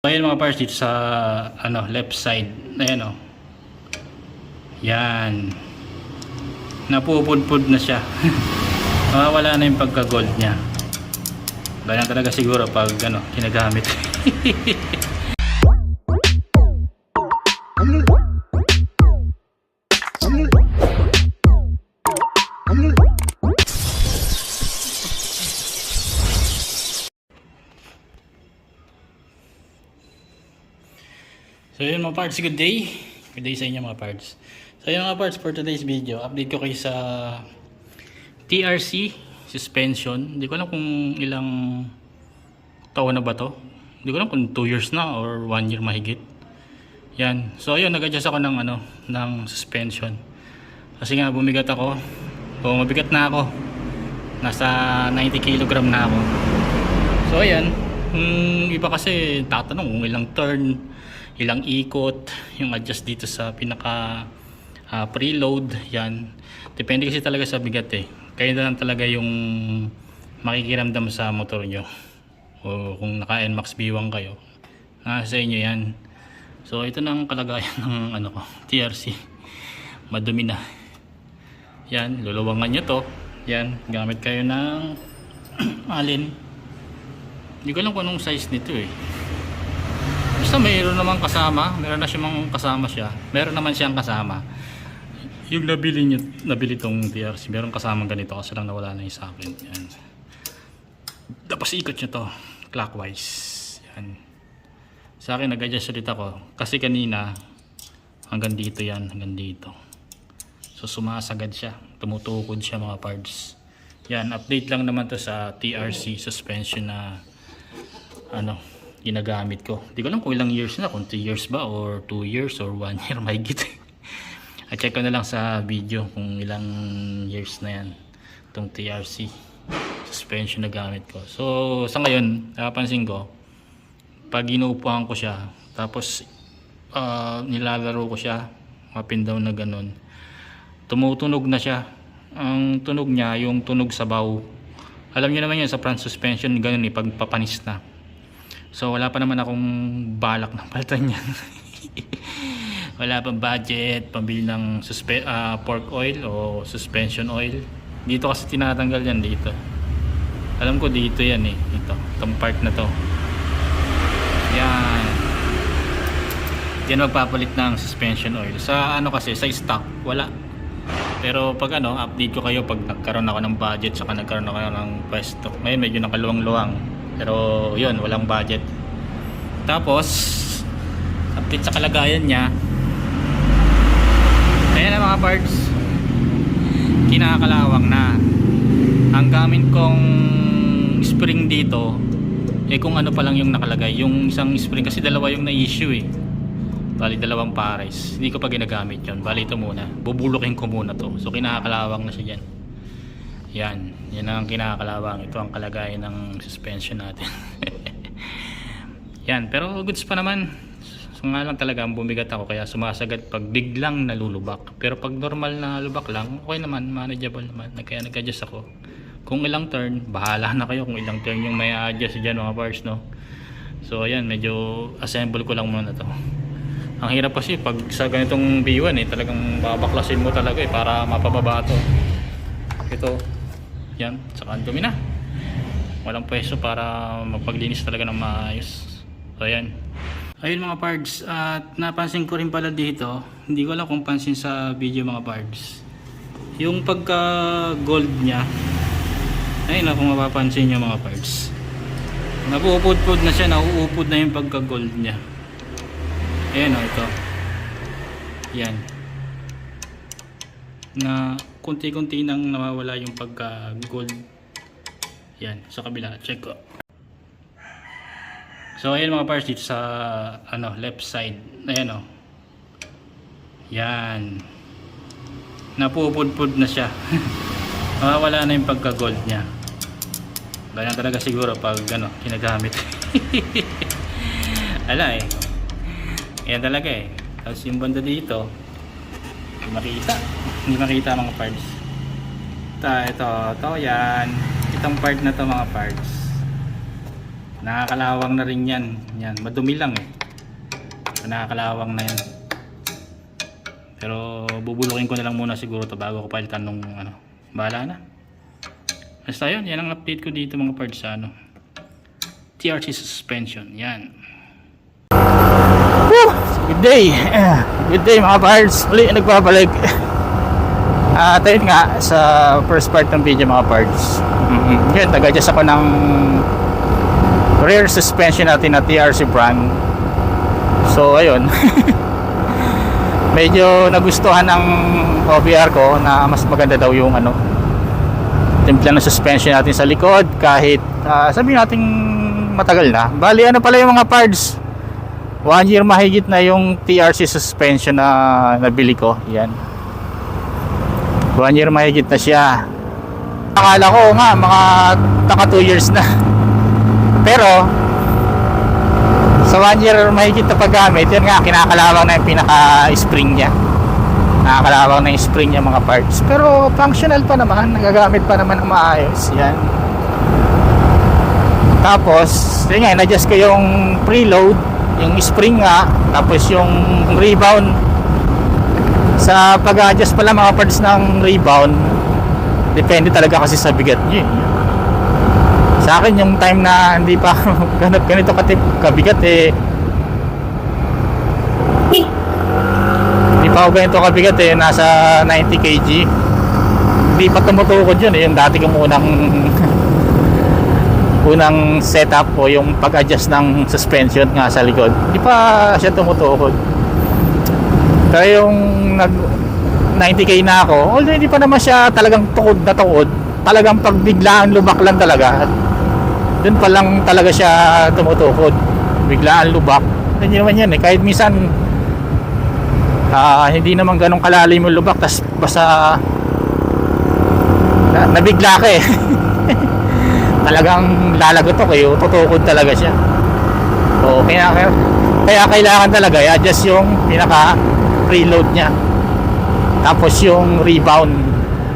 Ayan mga parts dito sa left side. Ayan o. Yan. Napupudpud na siya. Wala na yung pagka-gold niya. Ganyan talaga siguro pag ginagamit. So yun mga parts, good day. Good day sa inyo mga parts. So yun mga parts, for today's video, update ko kayo sa TRC suspension. Hindi ko alam kung ilang taon na ba to. Hindi ko alam kung 2 years na or 1 year mahigit. Yan. So ayun, nag-adjust ako ng suspension. Kasi nga bumigat ako. O mabigat na ako. Nasa 90 kg na ako. So ayan, iba kasi tatanong kung ilang turn, ilang ikot yung adjust dito sa pinaka preload. Yan, depende kasi talaga sa bigat kayo na lang talaga yung makikiramdam sa motor nyo, o kung naka NMAX B1 kayo, nasa inyo yan. So ito na ang kalagayan ng TRC. Madumi na yan, luluwangan nyo to. Yan, gamit kayo ng alin, hindi ko alam kung anong size nito basta mayroon naman kasama, meron naman siyang kasama. Yung nabili tong TRC, meron kasama ganito, kasi lang nawala na yung sa akin. Yan. Tapos ikot nyo to clockwise. Yan. Sa akin nag-adjust ulit ako kasi kanina hanggang dito yan, hanggang dito. So sumasagad siya, tumutukod siya mga parts. Yan, update lang naman to sa TRC suspension na ginagamit ko. Hindi ko alam kung ilang years na, kung 3 years ba or 2 years or 1 year mahigit. I-check ko na lang sa video kung ilang years na yan itong TRC suspension na gamit ko. So sa ngayon, napapansin ko pag inuupuan ko siya, tapos nilalaro ko siya up and down na ganun, tumutunog na siya. Ang tunog niya, yung tunog sabaw. Alam niyo naman yan sa front suspension, ganun pag papanis na. So wala pa naman akong balak ng palitan yan. Wala pang budget pambili ng pork oil o suspension oil. Dito kasi tinatanggal yan dito. Alam ko dito yan itong part na to. Yan. Yan magpapalit ng suspension oil. Sa kasi sa stock wala. Pero pag update ko kayo pag nagkaroon ako ng budget, saka nagkaroon ako ng pwesto. Ngayon medyo nakaluwang-luwang. Pero yun, walang budget. Tapos update sa kalagayan niya. Ayan na mga parts, kinakalawang na. Ang gamit kong spring dito kung pa lang yung nakalagay. Yung isang spring kasi dalawa yung na-issue bali dalawang pares, hindi ko pa ginagamit yun. Bali ito muna, bubulokin ko muna to. So kinakalawang na siya dyan. Yan ang kinakalawang. Ito ang kalagayan ng suspension natin. Yan, pero goods pa naman. So nga lang talaga ang bumigat ako, kaya sumasagad pag biglang nalulubak. Pero pag normal na lubak lang, okay naman, manageable naman. Kaya nag-adjust ako. Kung ilang turn, bahala na kayo kung ilang turn yung may adjust dyan mga parts, no? So ayan, medyo assemble ko lang muna to. Ang hirap kasi pag sa ganitong B1 talagang babaklasin mo talaga para mapababa to. Ito, yan, saka ang dumi na. Walang pwesto para magpaglinis talaga ng maayos. So ayan. Ayun mga parts, at napansin ko rin pala dito, hindi ko alam kung pansin sa video mga parts, yung pagka gold nya. Ayun na, kung mapapansin nyo mga parts, napuupod-pod na siya, nauupod na yung pagka gold nya. Ayan ito. Yan. Na kunti-kunti nang nawawala yung pagka gold. Yan, sa kabila, check ko. So ayan mga parts dito sa left side. Ayan Yan. Napupudpud na siya. Wala na yung pagka gold niya. Ganyan talaga siguro pag ginagamit. Ala yan talaga Tapos yung banda dito, hindi makita mga parts. Ito yan. Itong part na to mga parts, Nakakalawang na rin yan. Yan, madumi lang eh. Nakakalawang na yan. Pero bubulukin ko na lang muna siguro to bago ko palitan nung ano. Bahala na. Basta yun, yan ang update ko dito mga parts sa ano. TRC suspension. Yan. Woo! Good day. Good day mga parts. Uli nagpapalik. Tayo nga sa first part ng video mga parts. Yan, nag-adjust ako ng rear suspension natin na TRC brand. So ayun. Medyo nagustuhan ng OBR ko na mas maganda daw yung ano, timpla ng suspension natin sa likod kahit sabihin natin matagal na. Bali ano pala yung mga parts, 1 year mahigit na yung TRC suspension na nabili ko. Yan, 1 year mahigit na siya. Akala ko nga mga taka 2 years na. Pero sa 1 year mahigit na paggamit, yun nga, kinakalawang na yung pinaka spring nya. Nakakalawang na yung spring nya mga parts. Pero functional pa naman, nagagamit pa naman ng maayos. Yan. Tapos yun nga, in-adjust ko yung preload, yung spring nga, tapos yung rebound. Sa pag-adjust pala mga parts ng rebound, depende talaga kasi sa bigat nyo. Sa akin yung time na hindi pa ganito kabigat eh, hindi pa ako ganito kabigat eh, nasa 90 kg. Hindi pa tumutukod yun eh, yung dati kong unang setup ko, yung pag-adjust ng suspension nga sa likod, hindi pa siya tumutukod. Kaya yung nag 90k na ako, although hindi pa naman siya talagang tukod na tukod, talagang pagbiglaan lubak lang talaga, dun pa lang talaga siya tumutukod, biglaan lubak. Hindi naman yan eh, kahit minsan hindi naman ganun kalalim yung lubak, tas basta nabigla ka eh. Talagang lalagotok eh, tutukod talaga siya. So kaya kailangan talaga i-adjust yung pinaka preload nya, tapos yung rebound.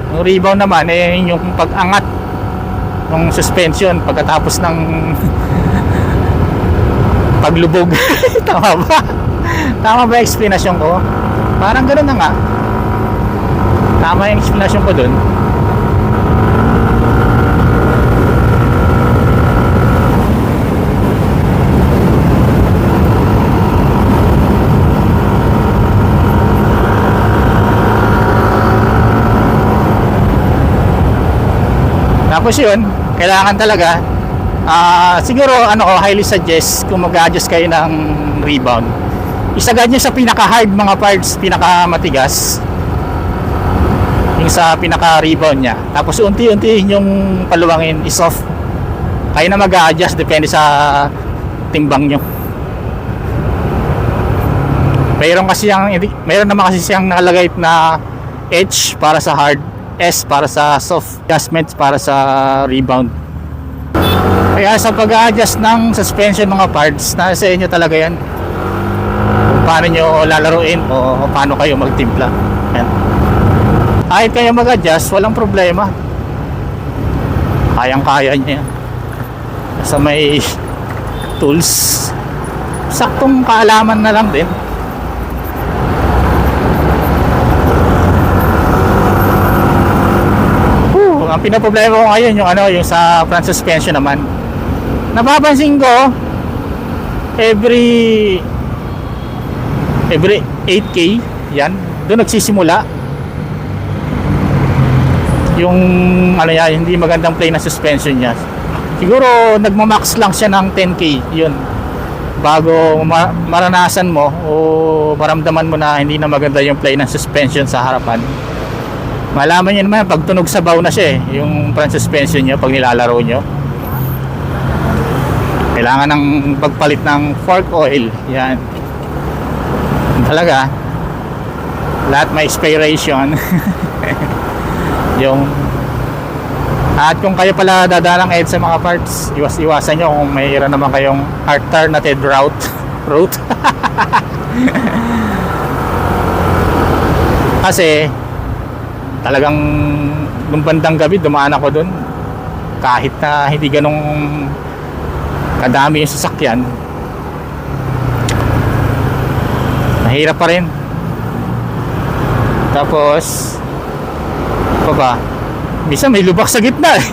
Yung rebound naman eh yung pag-angat ng suspension pagkatapos ng paglubog. Tama ba? Tama ba yung explanation ko? Parang ganoon na nga. Tama yung explanation ko dun. Tapos yun, kailangan talaga siguro highly suggest kung mag-adjust kayo ng rebound, isagad nyo sa pinaka hard mga parts, pinaka matigas, yung sa pinaka rebound nya, tapos unti-unti yung paluwangin, i-soft. Kayo na mag-adjust, depende sa timbang nyo. Mayroon naman kasi siyang nakalagay na H para sa hard, S para sa soft, adjustments para sa rebound. Kaya sa pag-adjust ng suspension mga parts, nasa inyo talaga yan kung paano nyo lalaruin o paano kayo magtimpla. Yan. Kahit kayo mag-adjust, walang problema, kayang-kaya nyo yan. Sa may tools, saktong kaalaman na lang din. Ang pinaproblema ko ngayon yung sa front suspension naman. Napapansin ko every 8k yan, doon nagsisimula yung hindi magandang play na suspension niya. Siguro nagmamax lang siya ng 10k yun, bago maranasan mo o maramdaman mo na hindi na maganda yung play ng suspension sa harapan. Malaman nyo naman pag tunog sa bow na siya eh, yung front suspension nyo pag nilalaro nyo. Kailangan ng pagpalit ng fork oil. Yan talaga, lahat may expiration. At kung kayo pala dadalang sa mga parts, iwasan nyo kung mayroon naman kayong alternative route. Kasi talagang nung bandang gabi dumaan ako dun, kahit na hindi ganong kadami yung sasakyan, mahirap pa rin. Tapos pa ba, bisa may lubak sa gitna eh.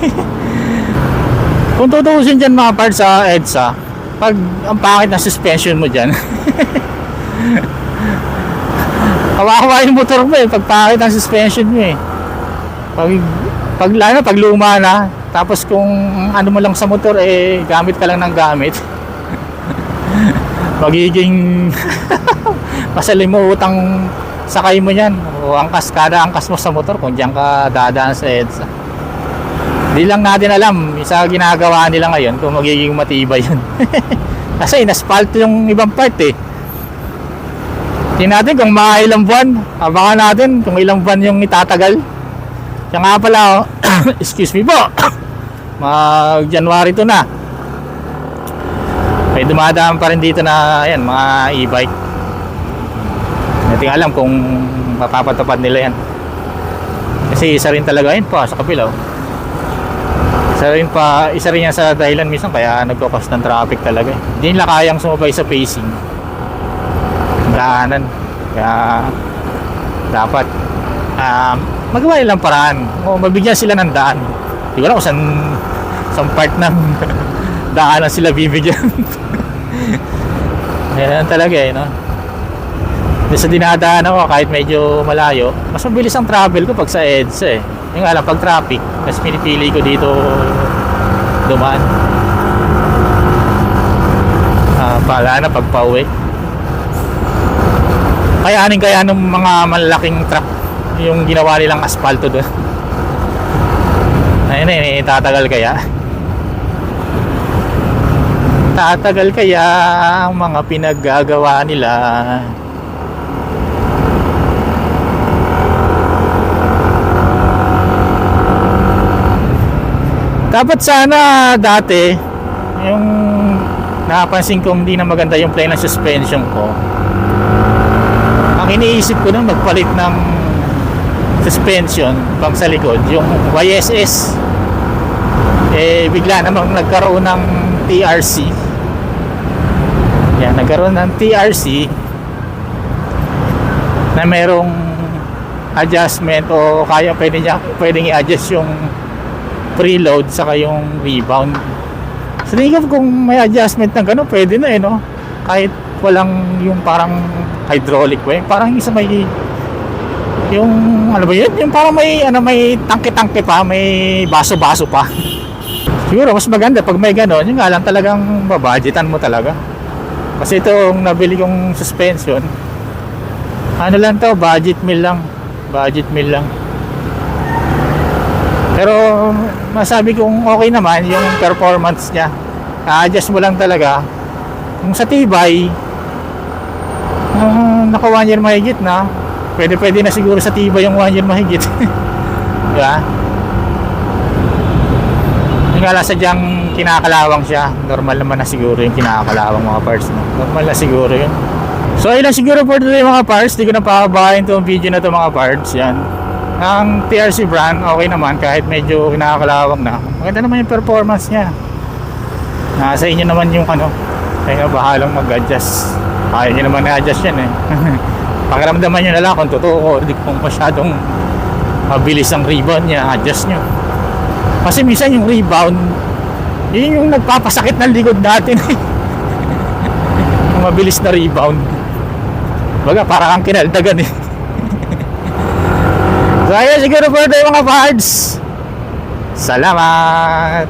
Kung tutuusin dyan mga parts sa EDSA, pag ang pangit na suspension mo dyan, kawawa yung motor mo eh, pag pangit ang suspension mo eh. Pag luma na, tapos kung ano mo lang sa motor eh, gamit ka lang ng gamit, magiging masalimuotang sakay mo yan, o kada angkas mo sa motor kung diyan ka dadaan sa EDSA. Di lang natin alam sa ginagawa nila ngayon kung magiging matibay yun. Kasi inaspalt yung ibang part eh. Tingnan natin kung mga ilang buwan, abangan natin kung ilang buwan yung itatagal. Kaya nga pala, excuse me po, mag January to na, may dumadaan pa rin dito na ayan, mga e-bike. Hindi alam kung mapapatupad nila yan, kasi isa rin talaga yun pa sa kapila. Isa rin yan sa dahilan minsan kaya nagkakos ng traffic talaga. Hindi nila kayang sumabay sa pacing daanan. Kaya dapat magawa nilang paraan o mabigyan sila ng daan. Di ko alam kung saan part ng daanan sila bibigyan. Ayan talaga eh, no? Sa dinadaan ako kahit medyo malayo, mas mabilis ang travel ko pag sa EDSA eh. Yung alam, pag traffic, mas pinipili ko dito dumaan. Pala na pag pauwi. Kaya ng mga malalaking truck yung ginawa nilang asfalto doon. Ayun eh, tatagal kaya? Tatagal kaya ang mga pinaggagawa nila? Dapat sana dati yung napansin kong hindi na maganda yung plane ng suspension ko. Ang iniisip ko nung magpalit ng suspension pang sa likod, yung YSS, eh bigla namang nagkaroon ng TRC. Yan, nagkaroon ng TRC na merong adjustment o kaya pwedeng i-adjust yung preload saka yung rebound. So tingin ko kung may adjustment ng gano'n pwede na eh, no? Kahit walang yung parang hydraulic way, parang isa may yung ano ba yun? Yung parang may tangke-tangke pa, may baso-baso pa. Siguro mas maganda pag may gano'n, yung nga lang talagang babudgetan mo talaga. Kasi itong nabili kong suspension, ano lang to, budget meal lang. Pero masabi kong okay naman yung performance niya. Na-adjust mo lang talaga. Kung sa tibay, naka 1 year mahigit na, pwede na siguro sa tibay yung 1 year mahigit. Diba? Yung nga lang sadyang kinakalawang siya. Normal naman na siguro yung kinakalawang mga parts, no? Normal na siguro yun. So ayun lang siguro for today mga parts. Di ko na pahabahin itong video na ito mga parts. Yan. Ang TRC brand okay naman kahit medyo kinakalawang na. Maganda naman yung performance niya. Nasa inyo naman yung kaya bahalang mag-adjust. Kaya nyo naman na-adjust yan eh. Pakiramdaman nyo na lang kung totoo o di kung masyadong mabilis ang rebound niya, adjust nyo. Kasi minsan yung rebound, yun yung nagpapasakit ng likod natin. Yung mabilis na rebound. Baga parang kang kinaldagan eh. So ayun siguro for today mga parts. Salamat.